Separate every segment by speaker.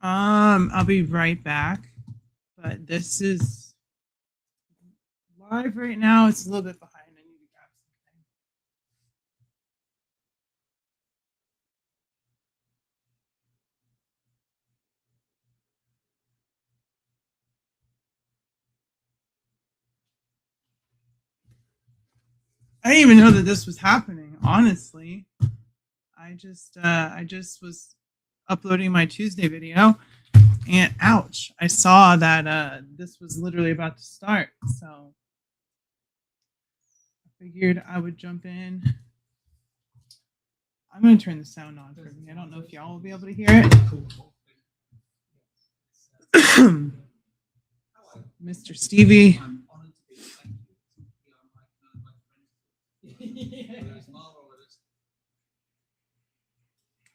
Speaker 1: I'll be right back. But this is live right now. It's a little bit behind. I need to grab something. I didn't even know that this was happening, honestly. I just was uploading my Tuesday video and ouch, I saw that this was literally about to start. So I figured I would jump in. I'm going to turn the sound on for me. I don't know if y'all will be able to hear it. Mr. Stevie.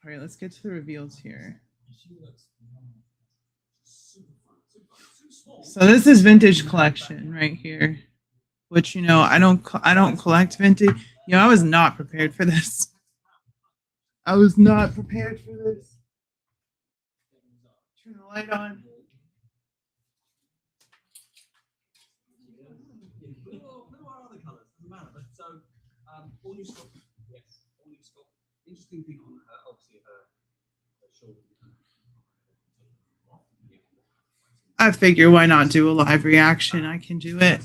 Speaker 1: All right, let's get to the reveals here. So this is vintage collection right here, which I don't collect vintage. I was not prepared for this. I was not prepared for this. Turn the light on. Interesting thing on her, obviously her shoulder. I figure why not do a live reaction? I can do it.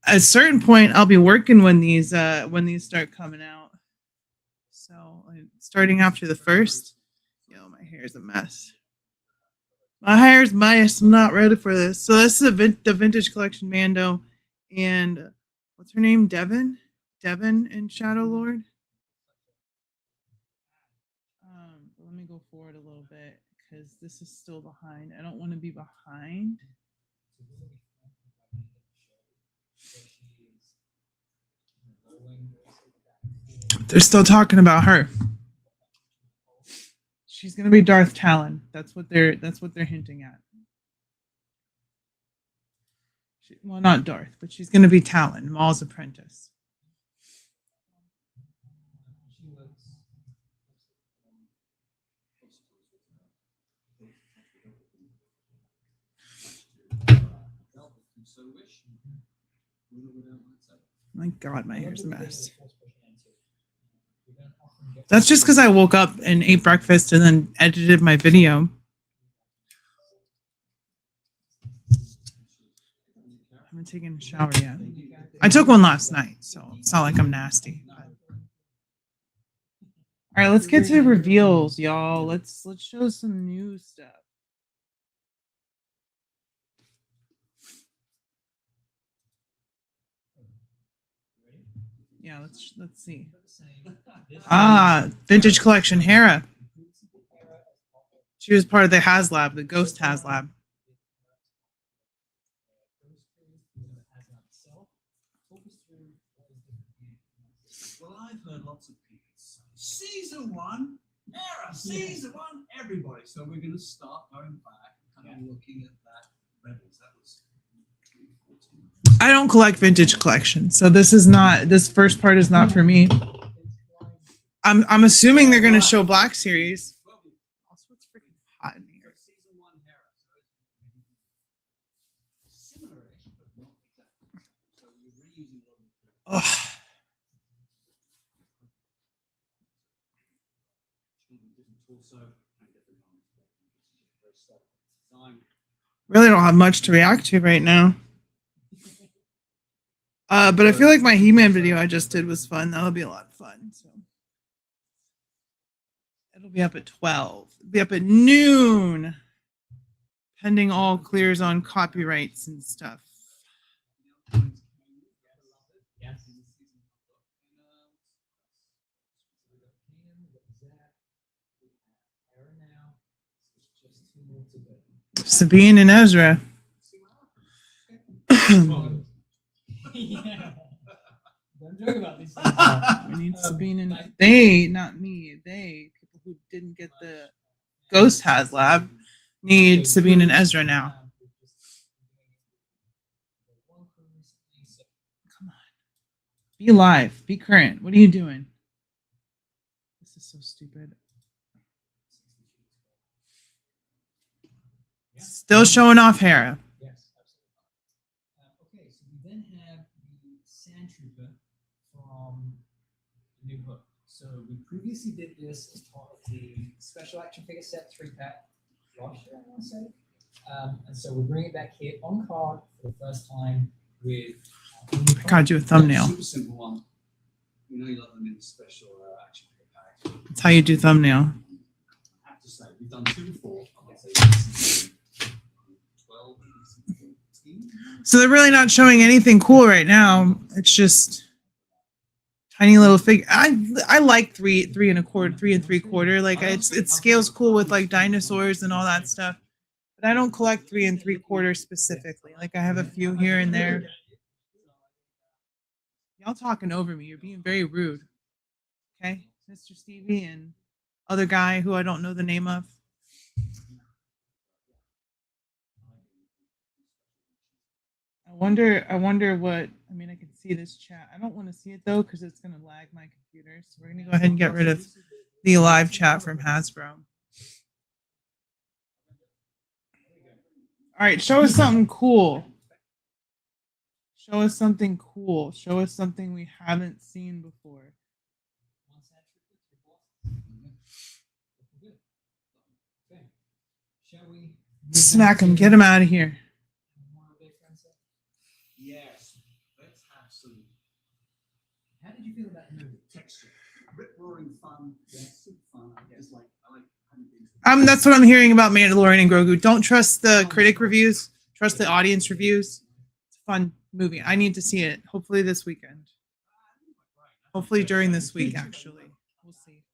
Speaker 1: At a certain point, I'll be working when these start coming out. So starting after the first, my hair is a mess. My hair's a mess. I'm not ready for this. So this is the vintage collection Mando, and what's her name? Devin in Shadow Lord. Let me go forward a little bit because this is still behind. I don't want to be behind. They're still talking about her. She's gonna be Darth Talon. That's what they're hinting at. Well, not Darth, but she's gonna be Talon, Maul's apprentice. My God, my hair's a mess. That's just because I woke up and ate breakfast and then edited my video. I haven't taken a shower yet. I took one last night, so it's not like I'm nasty. All right, let's get to reveals, y'all. Let's show some new stuff. Yeah, let's see. Vintage collection Hera. She was part of the HasLab, the Ghost HasLab. Well, I've heard lots of people say season 1, Hera, season 1, everybody. So we're going to start going back and looking at that Rebels. That was. I don't collect vintage collection, so this first part is not for me. I'm assuming they're going to show Black Series. Also, it's freaking hot in here. Ugh. Really don't have much to react to right now. But I feel like my He-Man video I just did was fun. That'll be a lot of fun. So it'll be up at 12. It'll be up at noon, pending all clears on copyrights and stuff. Sabine and Ezra.
Speaker 2: Don't joke about these things.
Speaker 1: We need Sabine and they, not me. They, people who didn't get the Ghost HasLab, need Sabine and Ezra now. Come on, be live, be current. What are you doing? This is so stupid.
Speaker 3: Still showing off Hera.
Speaker 2: Yes, absolutely. Okay, so we then have the Sand Trooper from New Hope. So we previously did this as part of the special action figure set 3-pack last year, I want to say. And so we're bringing it back here on card for the first time with.
Speaker 3: I gotta do a thumbnail.
Speaker 1: Super simple one. You know you love them in special action figure pack.
Speaker 3: That's how you do thumbnail.
Speaker 1: I have to say, we've done 2 before. I'll say 12, 14.
Speaker 3: So they're really not showing anything cool right now. It's just tiny little figure. I like 3 1/4, 3 3/4. Like it scales cool with like dinosaurs and all that stuff. But I don't collect 3 3/4 specifically. Like I have a few here and there. Y'all talking over me. You're being very rude. Okay, Mr. Stevie and other guy who I don't know the name of. I wonder what, I mean, I can see this chat. I don't want to see it though, because it's going to lag my computer. So we're going to go ahead and get rid of the live chat from Hasbro. All right, show us something cool. Show us something cool. Show us something we haven't seen before. Smack him. Get him out of here.
Speaker 1: Yes, let's have some.
Speaker 2: How did you feel about the movie?
Speaker 1: Texture. Rip roaring fun. Yes, super fun. I guess like I like having things.
Speaker 3: That's what I'm hearing about Mandalorian and Grogu. Don't trust the critic reviews. Trust the audience reviews. It's a fun movie. I need to see it. Hopefully this weekend. Hopefully during this week, actually. We'll see.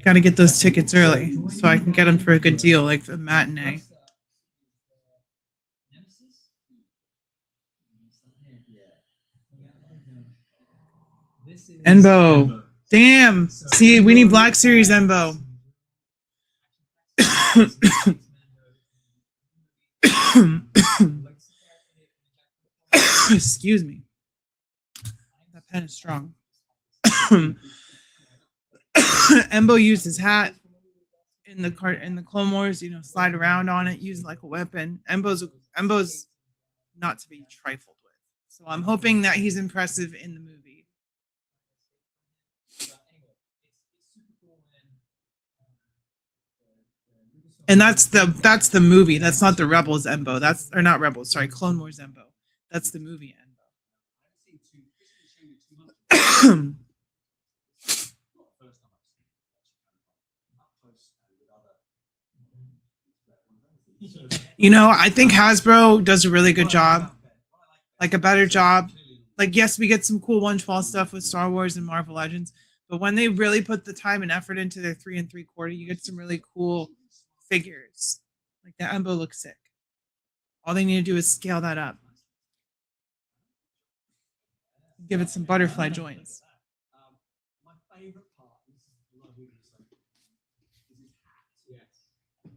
Speaker 3: Got to get those tickets early so I can get them for a good deal, like the matinee. Enbo. Damn. See, we need Black Series Enbo. Excuse me. That pen is strong. Embo used his hat in the Clone Wars, you know, slide around on it, use it like a weapon. Embo's not to be trifled with. So I'm hoping that he's impressive in the movie. And that's the movie. That's not the Rebels Embo. That's or not Rebels, sorry, Clone Wars Embo. That's the movie Embo. You know, I think Hasbro does a really good job, like a better job. Like, yes, we get some cool 1/12 stuff with Star Wars and Marvel Legends, but when they really put the time and effort into their 3 3/4, you get some really cool figures. Like the Embo looks sick. All they need to do is scale that up. Give it some butterfly joints.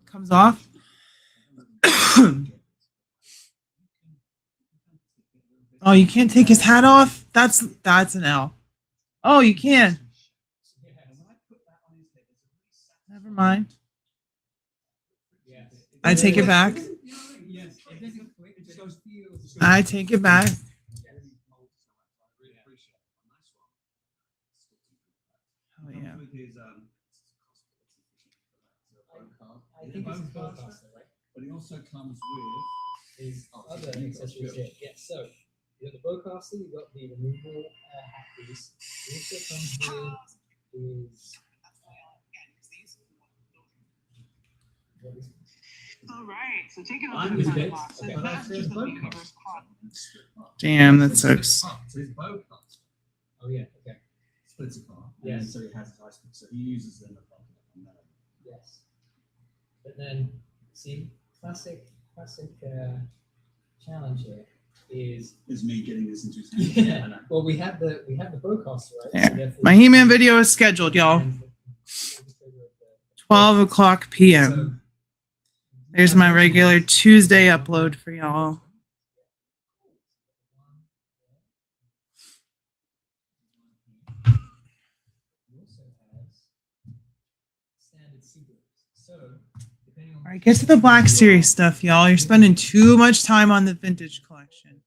Speaker 3: Comes off. Oh, you can't take his hat off? That's an L. Oh, you can. Never mind. I take it back. I take it back. Oh yeah.
Speaker 2: I think it's a bowcaster, right?
Speaker 1: But it also comes with
Speaker 2: His other accessories here. Yeah, so you got the bowcaster, you got the removable hat piece. It also comes with his.
Speaker 4: All right, so take it
Speaker 1: I'm
Speaker 4: off
Speaker 1: with
Speaker 4: the
Speaker 1: it.
Speaker 4: box.
Speaker 1: Okay.
Speaker 4: And that's just the reverse quad.
Speaker 3: Damn, that sucks.
Speaker 1: So his bowcaster
Speaker 2: Oh yeah, okay.
Speaker 1: splits apart.
Speaker 2: Yes.
Speaker 1: And so he has his ice pick. So he uses them on that.
Speaker 2: Yes. But then, see, classic challenge here is.
Speaker 1: Is me getting this into his hand.
Speaker 2: Yeah.
Speaker 1: I know.
Speaker 2: Well, we have the bowcaster, right?
Speaker 3: Yeah.
Speaker 2: So therefore-
Speaker 3: My He-Man video is scheduled, y'all. 12 o'clock p.m. There's my regular Tuesday upload for y'all. All right, get to the Black Series stuff, y'all. You're spending too much time on the vintage collection.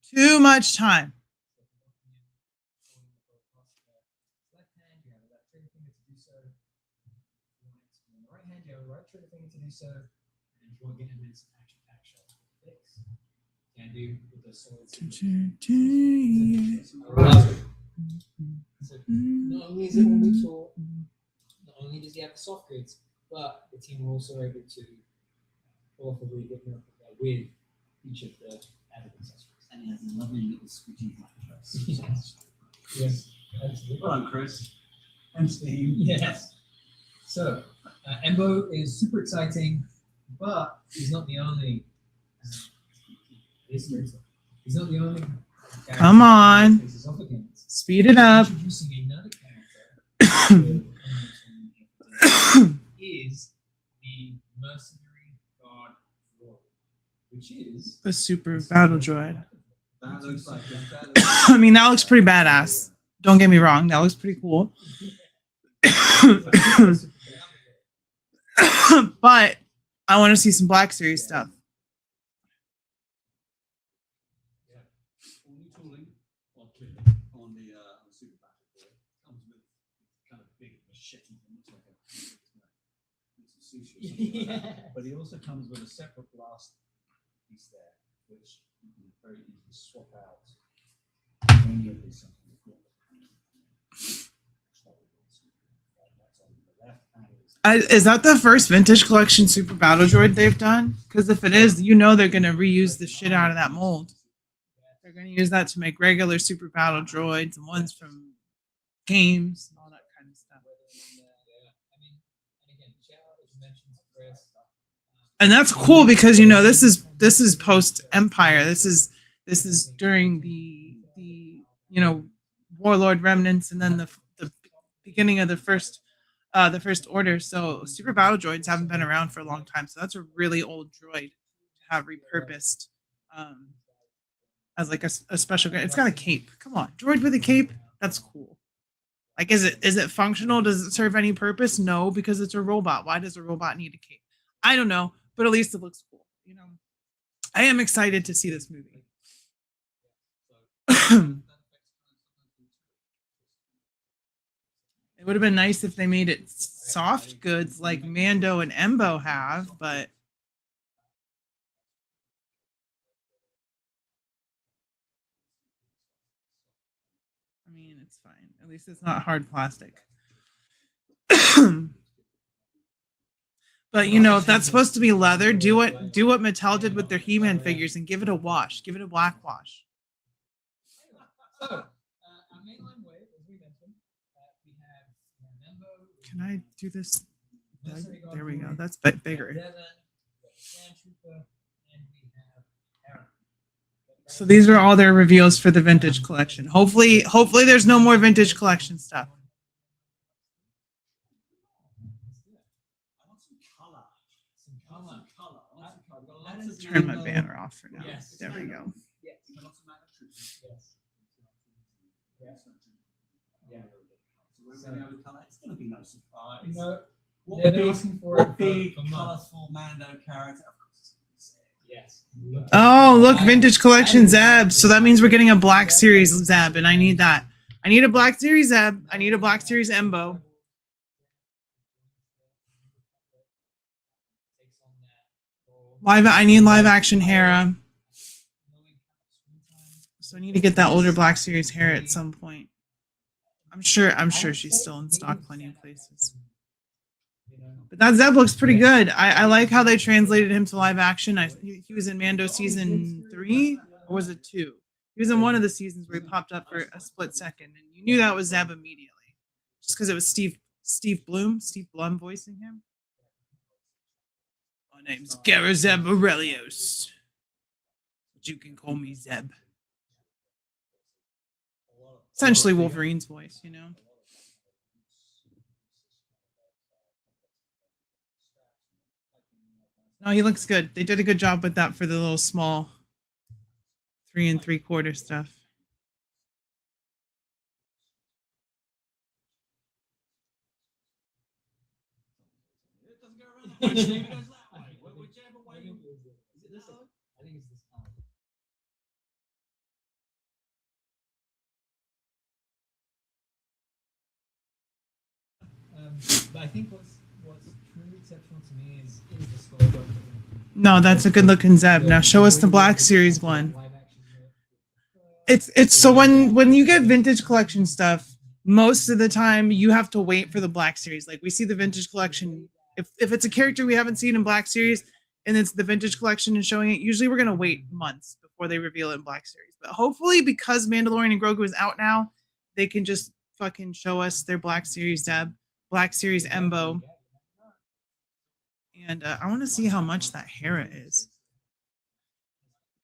Speaker 3: Too much time.
Speaker 2: Left hand, you have a left trigger finger to do so. On the right hand, you have a right trigger finger to do so. And if you want to get into this action pack shot fix, can do with the sword. So not only is it one week short, not only does he have the soft goods, but the team were also able to pull off a really good miracle there with each of the added accessories.
Speaker 1: And he has a lovely little squidgy black dress.
Speaker 2: Yes, absolutely.
Speaker 1: Well done, Chris. And Steve.
Speaker 2: Yes. So, Embo is super exciting, but he's not the only. He's not the only.
Speaker 3: Come on.
Speaker 2: Faces off against.
Speaker 3: Speed it up.
Speaker 2: Introducing another character is the mercenary god Roy, which is
Speaker 3: A super battle droid.
Speaker 1: That looks like
Speaker 3: I mean, that looks pretty badass. Don't get me wrong. That looks pretty cool. But I want to see some Black Series stuff.
Speaker 1: all new tooling on the super battle boy comes with kind of big machete that looks like a sushi or something like that. But he also comes with a separate blast piece there, which you can very easily swap out any of these something.
Speaker 3: Is that the first vintage collection super battle droid they've done? Because if it is, you know they're going to reuse the shit out of that mold. They're going to use that to make regular super battle droids and ones from games and all that kind of stuff. And that's cool because you know this is post Empire. This is during the you know Warlord remnants and then the beginning of the first order. So super battle droids haven't been around for a long time. So that's a really old droid to have repurposed as like a special. It's got a cape. Come on, droid with a cape. That's cool. Like, is it functional? Does it serve any purpose? No, because it's a robot. Why does a robot need a cape? I don't know, but at least it looks cool. You know, I am excited to see this movie. It would have been nice if they made it soft goods like Mando and Embo have, but I mean, it's fine. At least it's not hard plastic. But you know, if that's supposed to be leather, do what Mattel did with their He-Man figures and give it a wash. Give it a black wash.
Speaker 2: So, our mainline wave, as we mentioned, we have Embo.
Speaker 3: Can I do this?
Speaker 2: Mercenary God
Speaker 3: There we go.
Speaker 2: Droid,
Speaker 3: That's bigger.
Speaker 2: Devon, Sandtrooper, and we have Aaron.
Speaker 3: So these are all their reveals for the vintage collection. Hopefully there's no more vintage collection stuff. Turn my banner off for now.
Speaker 2: Yes.
Speaker 3: There we go.
Speaker 2: Yes. Yes.
Speaker 1: It's going to be no surprise.
Speaker 2: You know,
Speaker 1: What
Speaker 2: they're
Speaker 1: big,
Speaker 2: asking for
Speaker 1: what
Speaker 2: it
Speaker 1: big
Speaker 2: for months.
Speaker 1: colourful Mando character? Of course, it's
Speaker 2: Yes.
Speaker 3: Oh, look, vintage collection Zeb. So that means we're getting a Black Series Zeb, and I need that. I need a Black Series Zeb. I need a Black Series Embo. I need live action Hera. So I need to get that older Black Series Hera at some point. I'm sure she's still in stock plenty of places. But that Zeb looks pretty good. I like how they translated him to live action. He was in Mando season 3, or was it 2? He was in one of the seasons where he popped up for a split second, and you knew that was Zeb immediately, just because it was Steve Blum voicing him. My name's Garazeb Aurelios, but you can call me Zeb. Essentially Wolverine's voice, you know. No, he looks good. They did a good job with that for the little small 3 3/4 stuff.
Speaker 2: it this? I think it's this color. But I think what's truly exceptional to me is the skull.
Speaker 3: No, that's a good looking Zeb. Now show us the Black Series one. It's so when you get vintage collection stuff, most of the time you have to wait for the Black Series. Like we see the vintage collection. If it's a character we haven't seen in Black Series and it's the vintage collection and showing it, usually we're gonna wait months before they reveal it in Black Series. But hopefully, because Mandalorian and Grogu is out now, they can just fucking show us their Black Series Zeb, Black Series Embo. And I want to see how much that Hera is.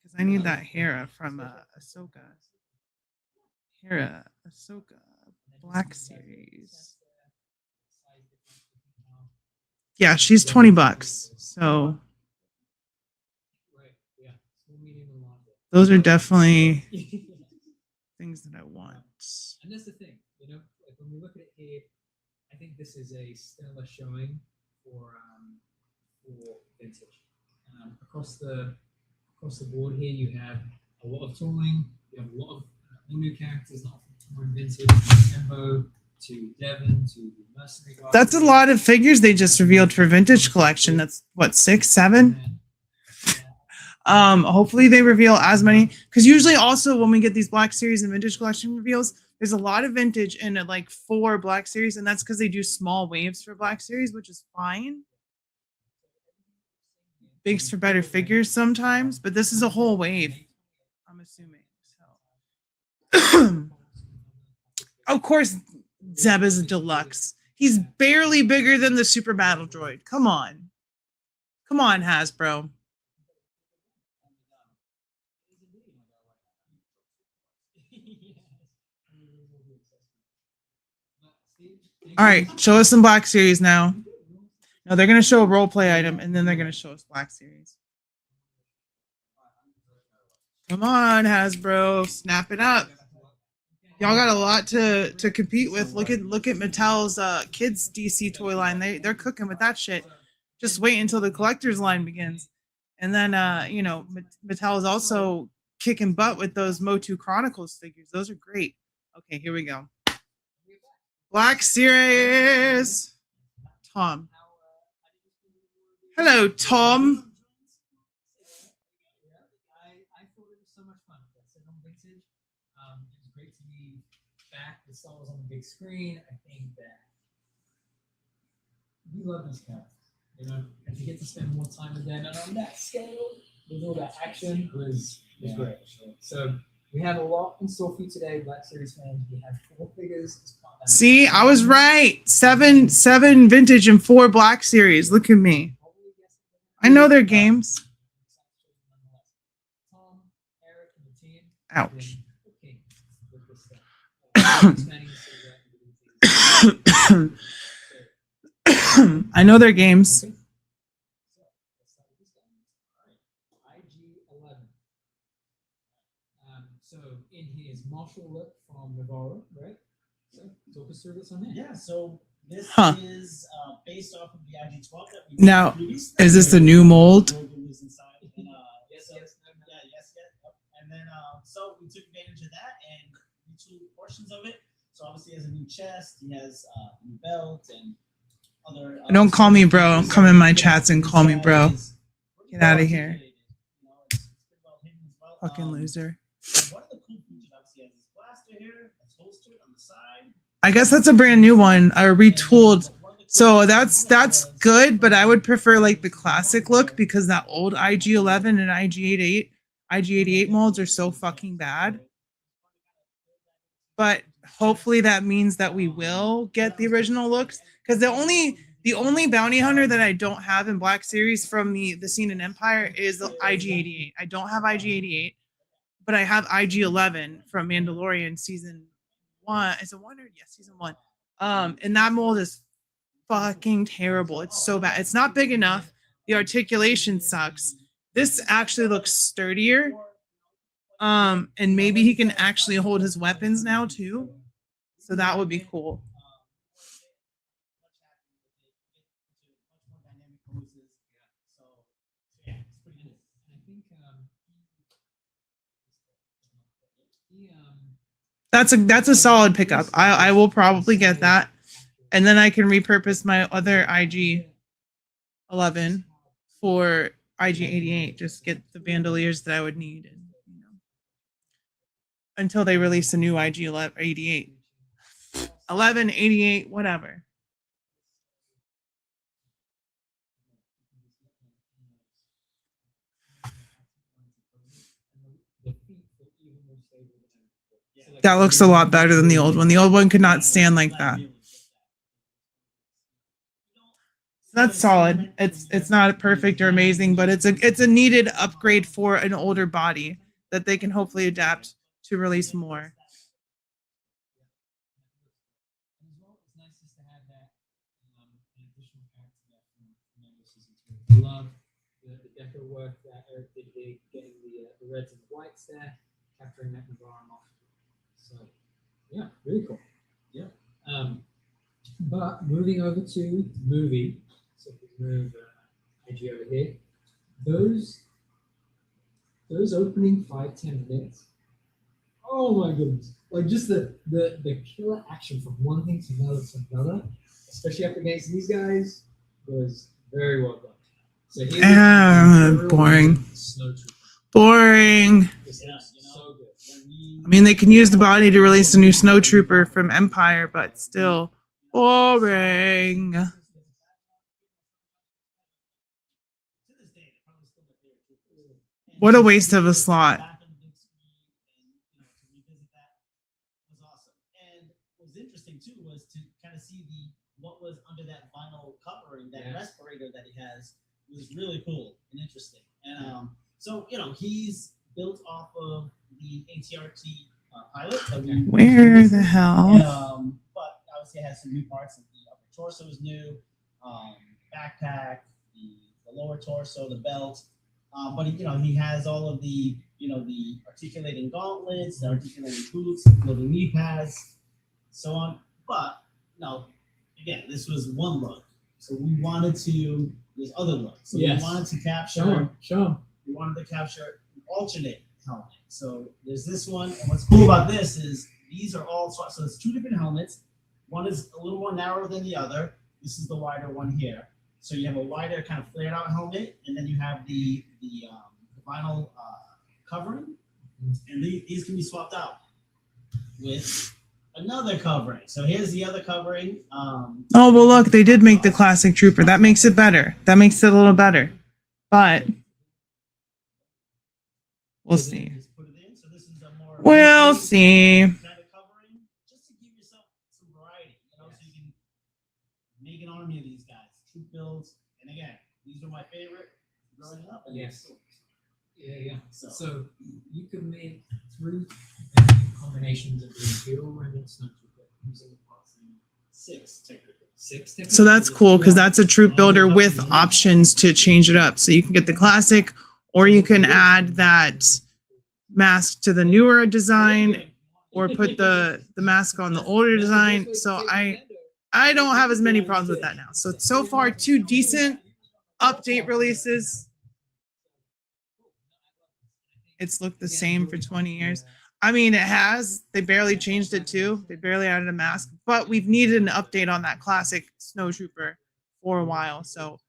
Speaker 3: Because I need that Hera from Ahsoka. Hera, Ahsoka, Black Series. Yeah, she's $20. So those are definitely things that I want.
Speaker 2: And that's the thing, like when we look at it here, I think this is a stellar showing for vintage. Across the board here, you have a lot of tooling. You have a lot of new characters, not from vintage, Embo to Devon to the Mercenary Guard.
Speaker 3: That's a lot of figures they just revealed for vintage collection. That's what, 6, 7? Hopefully they reveal as many, because usually also when we get these Black Series and vintage collection reveals, there's a lot of vintage in like 4 Black Series, and that's because they do small waves for Black Series, which is fine. Makes for better figures sometimes, but this is a whole wave, I'm assuming. So of course Zeb is a deluxe. He's barely bigger than the Super Battle Droid. Come on, Hasbro. All right, show us some Black Series now. No, they're gonna show a role play item, and then they're gonna show us Black Series. Come on, Hasbro, snap it up. Y'all got a lot to compete with. Look at Mattel's kids DC toy line. They're cooking with that shit. Just wait until the collector's line begins, and then Mattel is also kicking butt with those Motu Chronicles figures. Those are great. Okay, here we go. Black Series. Tom. Hello, Tom.
Speaker 2: I thought it was so much fun. That's it on vintage. It was great to be back with Star Wars on the big screen. I think that we love these characters, and to get to spend more time with them and on that scale with all that action was great. So we have a lot in store for you today, Black Series fans. We have 4 figures.
Speaker 3: See, I was right. 7 vintage and 4 Black Series. Look at me. I know their games. Ouch. I know their games.
Speaker 2: So in here is Marshall Look from Navarro, right? So talk us through this on here.
Speaker 5: Yeah, so this is based off of the IG-12 that we
Speaker 3: Now,
Speaker 5: released.
Speaker 3: is this the new mold?
Speaker 5: And then so we took advantage of that and retooled portions of it. So obviously, he has a new chest, he has a new belt, and other.
Speaker 3: Don't call me bro. Don't come in my chats and call me bro. Get out of here. Fucking loser.
Speaker 5: One of the cool features, obviously, has this blaster here, it's holstered on the side.
Speaker 3: I guess that's a brand new one. I retooled. So that's good, but I would prefer like the classic look because that old IG-11 and IG-88 molds are so fucking bad. But hopefully that means that we will get the original looks, because the only bounty hunter that I don't have in Black Series from the scene in Empire is the IG-88. I don't have IG-88, but I have IG-11 from Mandalorian season 1. Is it 1 or yes, season 1? And that mold is fucking terrible. It's so bad. It's not big enough. The articulation sucks. This actually looks sturdier. And maybe he can actually hold his weapons now too. So that would be cool.
Speaker 2: He,
Speaker 3: That's a solid pickup. I will probably get that, and then I can repurpose my other IG 11 for IG 88. Just get the bandoliers that I would need, and until they release a new IG 88, 11, 88, whatever. That looks a lot better than the old one. The old one could not stand like that. That's solid. It's not perfect or amazing, but it's a needed upgrade for an older body that they can hopefully adapt to release more.
Speaker 2: Love the deco work that Eric did here, getting the reds and the whites there, capturing that environment. So, yeah, really cool.
Speaker 5: Yeah.
Speaker 2: But moving over to the movie, so if we move IG over here, those opening 5-10 minutes, oh my goodness, like just the killer action from one thing to another, especially up against these guys, was very well done. So
Speaker 3: Boring. Boring.
Speaker 2: So good.
Speaker 3: I mean, they can use the body to release a new snow trooper from Empire, but still boring. What a waste of a slot.
Speaker 5: What was interesting too was to kind of see what was under that vinyl covering, that respirator that he has was really cool and interesting. And so he's built off of the ATRT pilot.
Speaker 3: Where the hell?
Speaker 5: But obviously it has some new parts. The upper torso is new, backpack, the lower torso, the belt. But he has all of the the articulating gauntlets, the articulating boots, the knee pads, so on. But again, this was one look. So we wanted to. There's other looks. So we wanted to capture.
Speaker 2: Show 'em.
Speaker 5: We wanted to capture an alternate helmet. So there's this one, and what's cool about this is these are all so there's two different helmets. One is a little more narrow than the other. This is the wider one here. So you have a wider kind of flared out helmet, and then you have the vinyl covering, and these can be swapped out with another covering. So here's the other covering.
Speaker 3: Oh, well, look, they did make the classic trooper. That makes it better. That makes it a little better. But we'll see. We'll see.
Speaker 5: Kind of covering, just to give yourself some variety, so you can make an army of these guys, troop builds. And again, these are my favorite growing up.
Speaker 2: Yes. Yeah.
Speaker 5: So
Speaker 2: you can make 3 combinations of the Imperial Remnant Snowtrooper using the parts.
Speaker 5: 6 technically.
Speaker 2: 6 technically.
Speaker 3: So that's cool because that's a troop builder with options to change it up. So you can get the classic, or you can add that mask to the newer design, or put the mask on the older design. So I don't have as many problems with that now. So far, 2 decent update releases. It's looked the same for 20 years. I mean, it has. They barely changed it too. They barely added a mask, but we've needed an update on that classic Snow Trooper for a while. So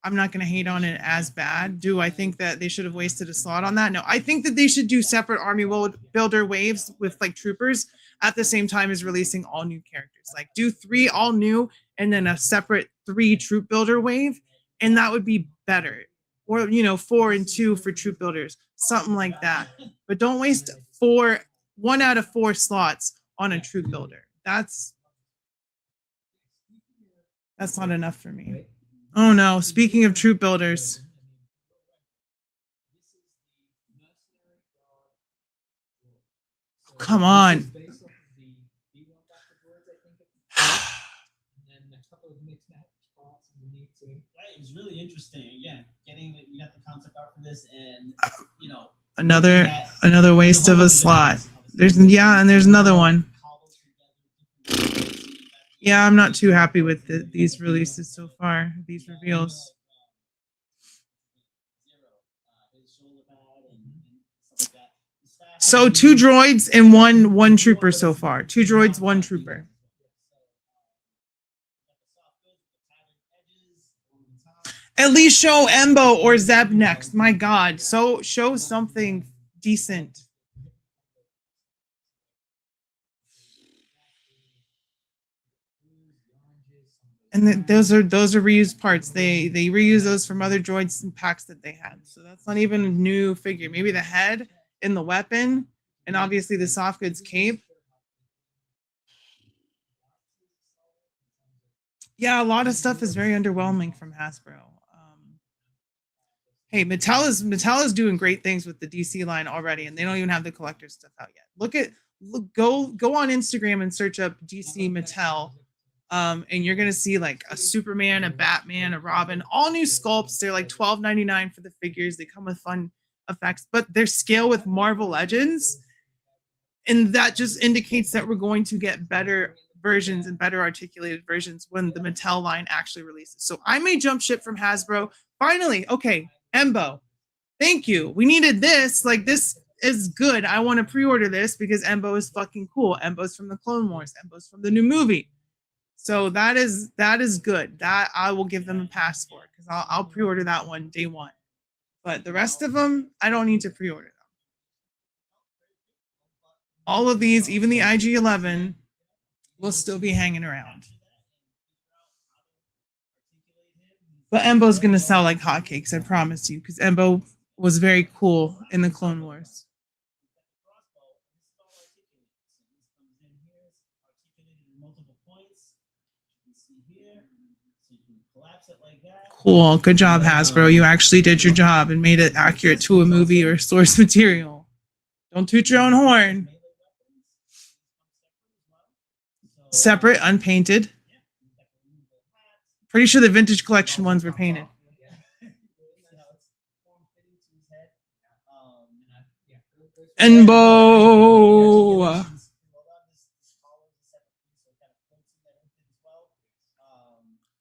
Speaker 3: I'm not going to hate on it as bad. Do I think that they should have wasted a slot on that? No, I think that they should do separate army builder waves with like troopers at the same time as releasing all new characters. Like do 3 all new and then a separate 3 troop builder wave. And that would be better. Or, 4 and 2 for troop builders, something like that. But don't waste 1 out of 4 slots on a troop builder. That's not enough for me. Oh no, speaking of troop builders. Come on.
Speaker 5: It was really interesting. Again, you got the concept art for this, and
Speaker 3: another waste of a slot. There's another one. Yeah, I'm not too happy with these releases so far. These reveals. So 2 droids and one trooper so far. 2 droids, 1 trooper. At least show Embo or Zeb next. My God. So show something decent. And those are reused parts. They reuse those from other droids and packs that they had. So that's not even a new figure. Maybe the head and the weapon, and obviously the soft goods cape. Yeah, a lot of stuff is very underwhelming from Hasbro. Hey, Mattel is doing great things with the DC line already, and they don't even have the collector stuff out yet. Go on Instagram and search up DC Mattel. And you're gonna see like a Superman, a Batman, a Robin, all new sculpts. They're like $12.99 for the figures. They come with fun effects, but their scale with Marvel Legends, and that just indicates that we're going to get better versions and better articulated versions when the Mattel line actually releases. So I may jump ship from Hasbro. Finally, okay, Embo. Thank you. We needed this. Like, this is good. I want to pre-order this because Embo is fucking cool. Embo's from the Clone Wars. Embo's from the new movie. So that is good. That I will give them a pass for, because I'll pre-order that one day one. But the rest of them, I don't need to pre-order them. All of these, even the IG-11, will still be hanging around. But Embo's gonna sell like hotcakes, I promise you, because Embo was very cool in the Clone Wars. Cool. Good job, Hasbro. You actually did your job and made it accurate to a movie or source material. Don't toot your own horn. Separate, unpainted. Pretty sure the vintage collection ones were painted. Embo.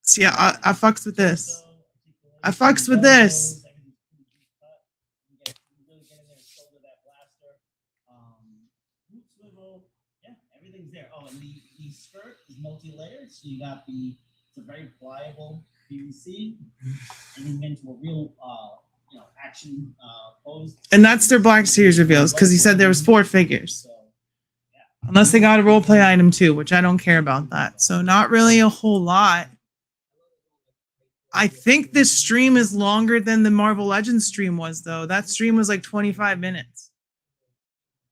Speaker 3: See, I fucks with this. I fucks with this.
Speaker 5: Everything's there. Oh, and the skirt is multi-layered, so you got it's a very pliable PVC, and you get into a real action pose.
Speaker 3: And that's their Black Series reveals, because he said there was 4 figures. Unless they got a role play item too, which I don't care about that. So not really a whole lot. I think this stream is longer than the Marvel Legends stream was, though. That stream was like 25 minutes.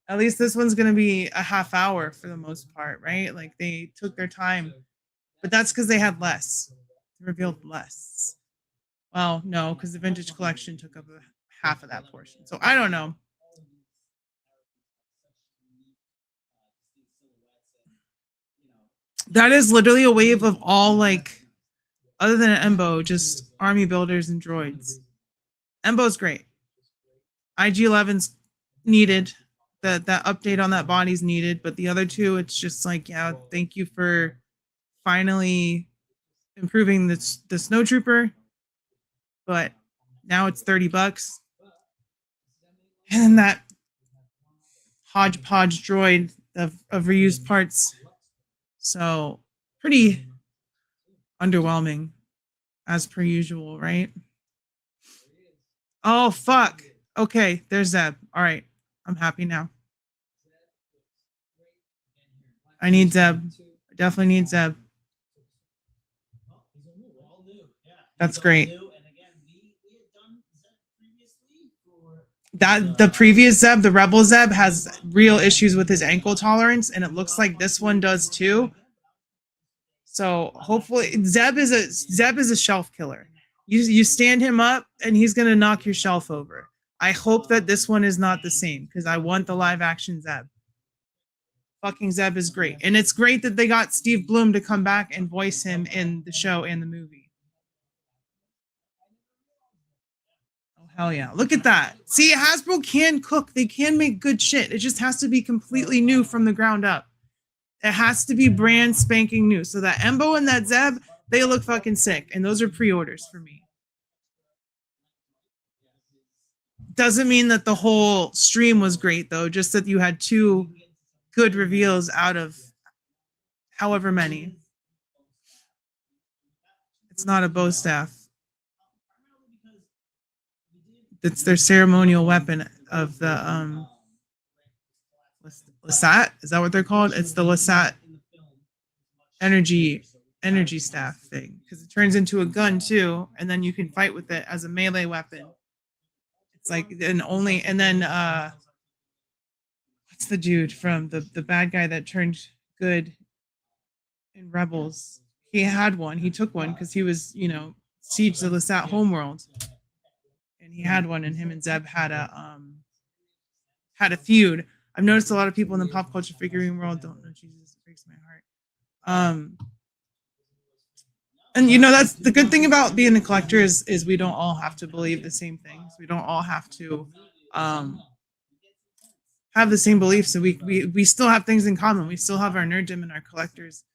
Speaker 3: At least this one's going to be a half hour for the most part, right? Like, they took their time. But that's because they had less. They revealed less. Well, no, because the vintage collection took up half of that portion. So I don't know. That is literally a wave of all, like, other than an Embo, just army builders and droids. Embo's great. IG-11's needed. That update on that body's needed, but the other two, it's just like, yeah, thank you for finally improving the snowtrooper. But now it's $30. And then that hodgepodge droid of reused parts. So pretty underwhelming, as per usual, right? Oh, fuck. Okay, there's Zeb. All right, I'm happy now. I need Zeb. I definitely need Zeb. That's great. That the previous Zeb, the Rebel Zeb, has real issues with his ankle tolerance, and it looks like this one does too. So hopefully, Zeb is a shelf killer. You stand him up, and he's gonna knock your shelf over. I hope that this one is not the same, because I want the live action Zeb. Fucking Zeb is great, and it's great that they got Steve Blum to come back and voice him in the show and the movie. Oh hell yeah! Look at that. See, Hasbro can cook. They can make good shit. It just has to be completely new from the ground up. It has to be brand spanking new. So that Embo and that Zeb, they look fucking sick, and those are pre-orders for me. doesn't mean that the whole stream was great though. Just that you had 2 good reveals out of however many. It's not a bow staff. It's their ceremonial weapon of the Lasat. Is that what they're called? It's the Lasat energy staff thing, because it turns into a gun too, and then you can fight with it as a melee weapon. It's like and then what's the dude from the bad guy that turned good in Rebels? He had one. He took one because he was, siege the Lasat homeworld, and he had one. And him and Zeb had a feud. I've noticed a lot of people in the pop culture figurine world don't know. Jesus, it breaks my heart. And that's the good thing about being a collector is we don't all have to believe the same things. We don't all have to have the same beliefs. And we still have things in common. We still have our nerddom and our collectors,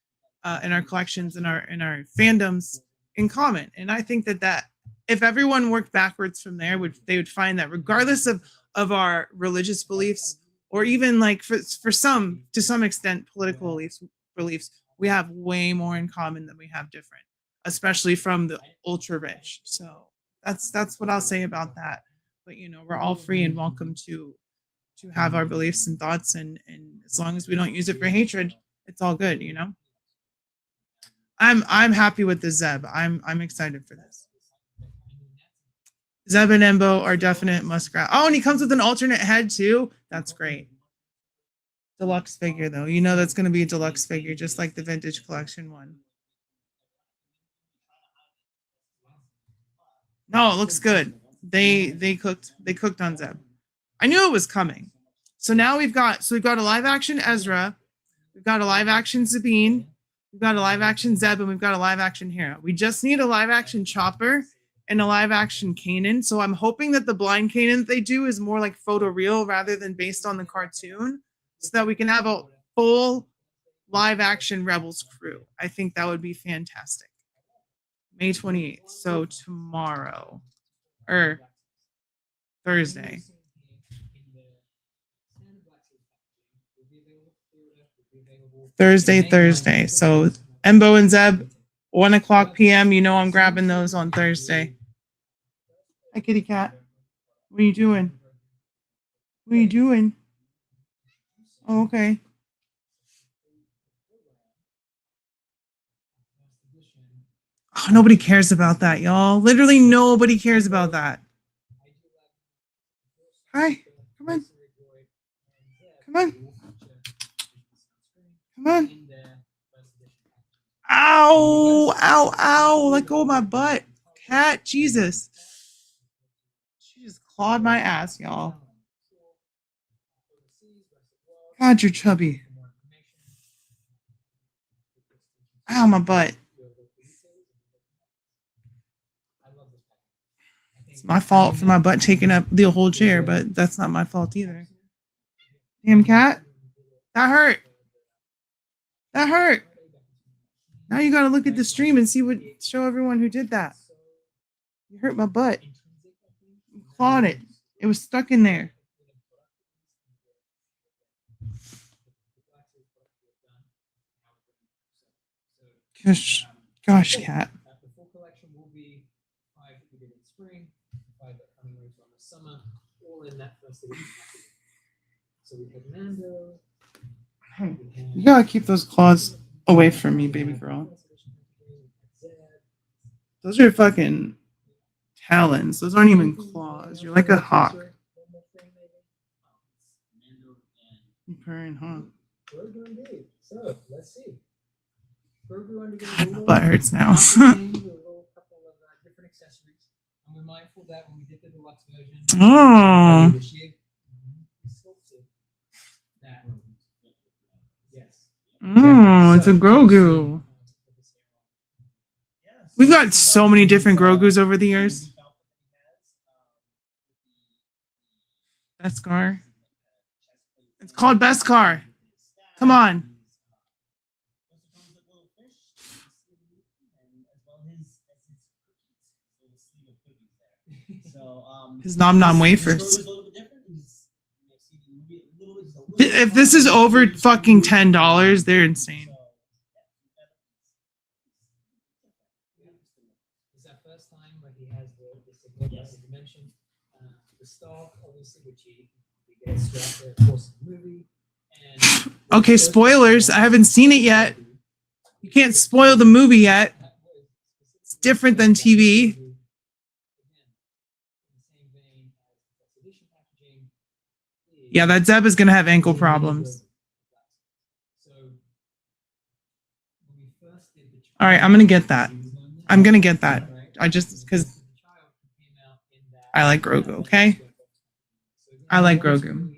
Speaker 3: and our collections and our fandoms in common. And I think that if everyone worked backwards from there, they would find that regardless of our religious beliefs, or even like for some to some extent political beliefs, we have way more in common than we have different, especially from the ultra rich. So that's what I'll say about that. But we're all free and welcome to have our beliefs and thoughts, and as long as we don't use it for hatred, it's all good. I'm happy with the Zeb. I'm excited for this. Zeb and Embo are definite muskrat. Oh, and he comes with an alternate head too. That's great. Deluxe figure though. That's going to be a deluxe figure, just like the vintage collection one. No, it looks good. They cooked on Zeb. I knew it was coming. So now we've got a live action Ezra, we've got a live action Sabine, we've got a live action Zeb, and we've got a live action Hera. We just need a live action Chopper and a live action Kanan. So I'm hoping that the blind Kanan that they do is more like photoreal rather than based on the cartoon, so that we can have a full live action Rebels crew. I think that would be fantastic. May 28th. So tomorrow or Thursday. Thursday. So Embo and Zeb, 1:00 p.m. I'm grabbing those on Thursday. Hi, kitty cat. What are you doing? Oh, okay. Oh, nobody cares about that, y'all. Literally nobody cares about that. Hi, come on. Ow. Let go of my butt. Cat, Jesus. She just clawed my ass, y'all. God, you're chubby. Ow, my butt. It's my fault for my butt taking up the whole chair, but that's not my fault either. Damn cat. That hurt. Now you gotta look at the stream and show everyone who did that. You hurt my butt. You clawed it. It was stuck in there. Gosh, cat.
Speaker 2: The full collection will be 5 that we did in spring, 5 that are coming later on the summer, all in that first edition. So we have Mando.
Speaker 3: Hey, you gotta keep those claws away from me, baby girl. Those are fucking talons. Those aren't even claws. You're like a hawk. You're purring, huh?
Speaker 2: So let's see.
Speaker 3: God, my butt hurts now. Oh. Oh, it's a Grogu. We've got so many different Grogus over the years. Beskar. It's called Beskar. Come on.
Speaker 5: So
Speaker 3: His nom nom
Speaker 5: This
Speaker 3: wafers.
Speaker 5: Grogu's a little bit different. You may see the movie a little bit- just a little
Speaker 3: If
Speaker 5: bit
Speaker 3: this is
Speaker 5: longer.
Speaker 3: over fucking $10, they're insane.
Speaker 2: It's our first time where he has the signal
Speaker 5: Yes.
Speaker 2: that you mentioned. The staff, obviously, which he gets throughout the course of the movie. And
Speaker 3: Okay, spoilers. I haven't seen it yet. You can't spoil the movie yet. It's different than TV. Yeah, that Zeb is gonna have ankle problems. All right, I'm gonna get that. I'm gonna get that. I just because I like Grogu. Okay, I like Grogu.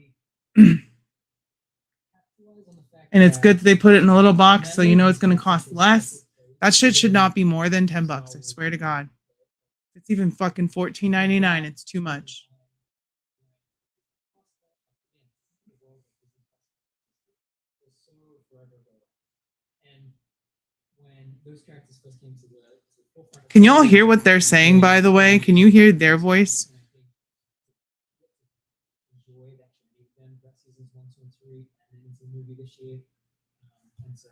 Speaker 3: And it's good that they put it in a little box so you know it's gonna cost less. That shit should not be more than $10. I swear to God. It's even fucking $14.99. It's too much. Can y'all hear what they're saying, by the way? Can you hear their voice?
Speaker 2: And to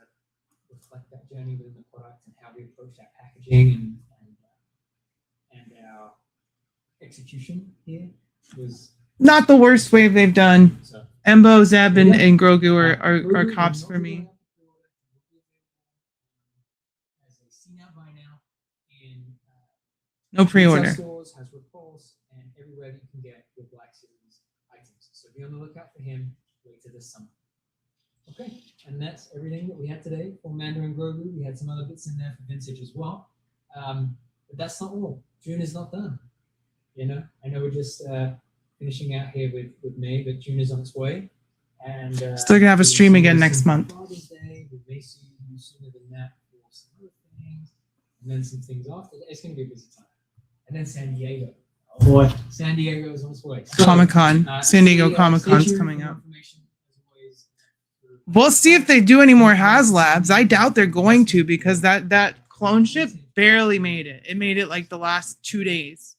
Speaker 2: reflect that journey within the product and how we approach that packaging and our execution here was
Speaker 3: Not the worst wave they've done.
Speaker 2: so.
Speaker 3: Embo, Zeb, and Grogu are cops for me.
Speaker 2: As a see now buy now in
Speaker 3: No pre-order.
Speaker 2: retail stores, Hasbro Pulse, and everywhere that you can get your Black Series items. So be on the lookout for him later this summer. Okay, and that's everything that we had today for Mando and Grogu. We had some other bits in there for vintage as well. But that's not all. June is not done. You know, I know we're just finishing out here with May, but June is on its way. And
Speaker 3: Still gonna have a
Speaker 2: we'll
Speaker 3: stream
Speaker 2: see
Speaker 3: again
Speaker 2: you
Speaker 3: next
Speaker 2: soon for
Speaker 3: month.
Speaker 2: Father's Day. We may see you sooner than that for some other things, and then some things after. It's gonna be a busy time. And then San Diego.
Speaker 5: Oh boy.
Speaker 2: San Diego is on its way. So,
Speaker 3: Comic Con. San Diego
Speaker 2: stay
Speaker 3: Comic Con's
Speaker 2: tuned
Speaker 3: coming
Speaker 2: for
Speaker 3: up.
Speaker 2: information, as always.
Speaker 3: We'll see if they do any more HasLabs. I doubt they're going to because that clone ship barely made it. It made it like the last 2 days.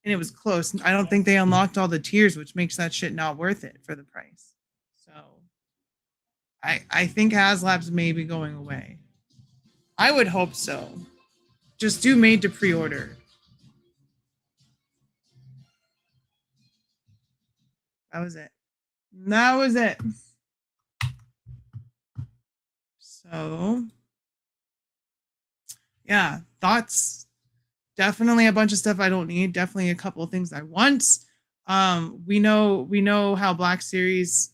Speaker 3: And it was close. I don't think they unlocked all the tiers, which makes that shit not worth it for the price. So I think HasLabs may be going away. I would hope so. Just do made to pre-order. That was it. That was it. So, yeah, thoughts. Definitely a bunch of stuff I don't need. Definitely a couple of things I want. We know how Black Series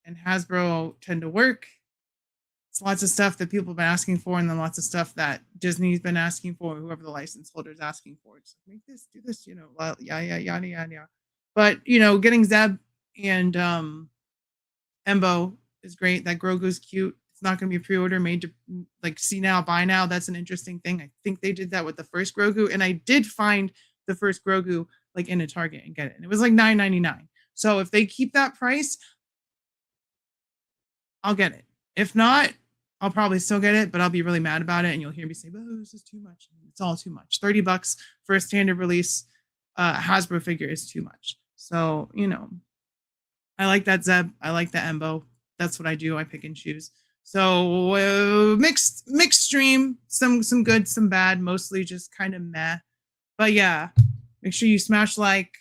Speaker 3: and Hasbro tend to work. It's lots of stuff that people have been asking for, and then lots of stuff that Disney's been asking for, whoever the license holder is asking for. It's like, make this, do this, you know, yada. But getting Zeb and Embo is great. That Grogu's cute. It's not going to be a pre-order made to like see now, buy now. That's an interesting thing. I think they did that with the first Grogu, and I did find the first Grogu like in a Target and get it, and it was like $9.99. So if they keep that price, I'll get it. If not, I'll probably still get it, but I'll be really mad about it, and you'll hear me say, "Oh, this is too much." It's all too much. $30 for a standard release Hasbro figure is too much. So I like that Zeb. I like the Embo. That's what I do. I pick and choose. So mixed stream. Some good, some bad. Mostly just kind of meh. But yeah, make sure you smash like.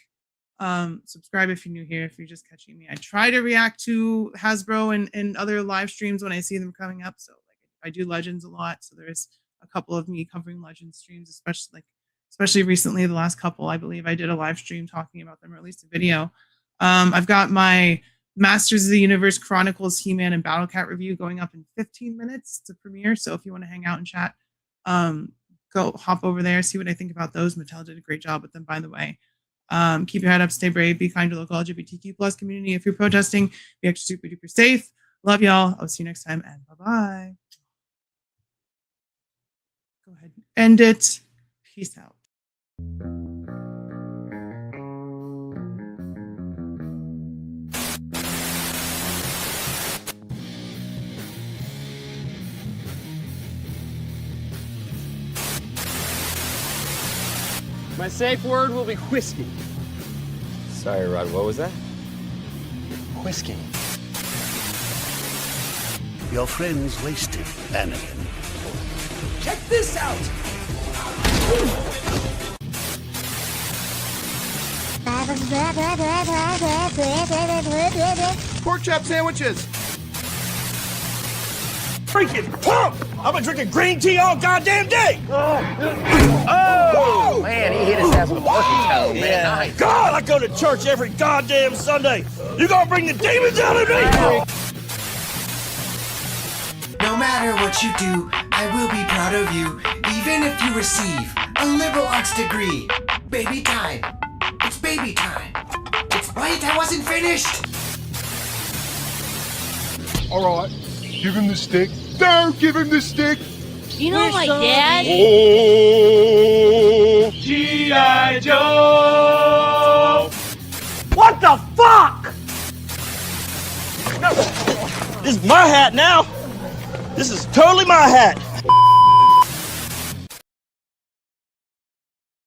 Speaker 3: Subscribe if you're new here. If you're just catching me, I try to react to Hasbro and other live streams when I see them coming up. So like I do Legends a lot. So there's a couple of me covering Legends streams, especially recently. The last couple, I believe, I did a live stream talking about them. Released a video. I've got my Masters of the Universe Chronicles He-Man and Battle Cat review going up in 15 minutes to premiere. So if you want to hang out and chat, go hop over there, see what I think about those. Mattel did a great job with them, by the way. Keep your head up, stay brave, be kind to local LGBTQ plus community. If you're protesting, be extra super duper safe. Love y'all. I'll see you next time, and bye-bye. Go ahead and end it. Peace out.
Speaker 6: My safe word will be whiskey.
Speaker 7: Sorry, Rod, what was that?
Speaker 6: Whiskey.
Speaker 8: Your friend's wasted, Anakin.
Speaker 6: Check this out!
Speaker 7: Pork chop sandwiches!
Speaker 9: Freaking pump! I've been drinking green tea all goddamn day!
Speaker 7: Oh! Man, he hit his ass with a porky toe. Man, nice.
Speaker 9: God, I go to church every goddamn Sunday! You gonna bring the demons out of me?
Speaker 10: No matter what you do, I will be proud of you, even if you receive a liberal arts degree. Baby time. It's baby time. Wait, I wasn't finished!
Speaker 11: Alright, give him the stick. Don't give him the stick!
Speaker 12: You know my dad?
Speaker 9: Oh, G.I. Joe! What the fuck? This is my hat now. This is totally my hat.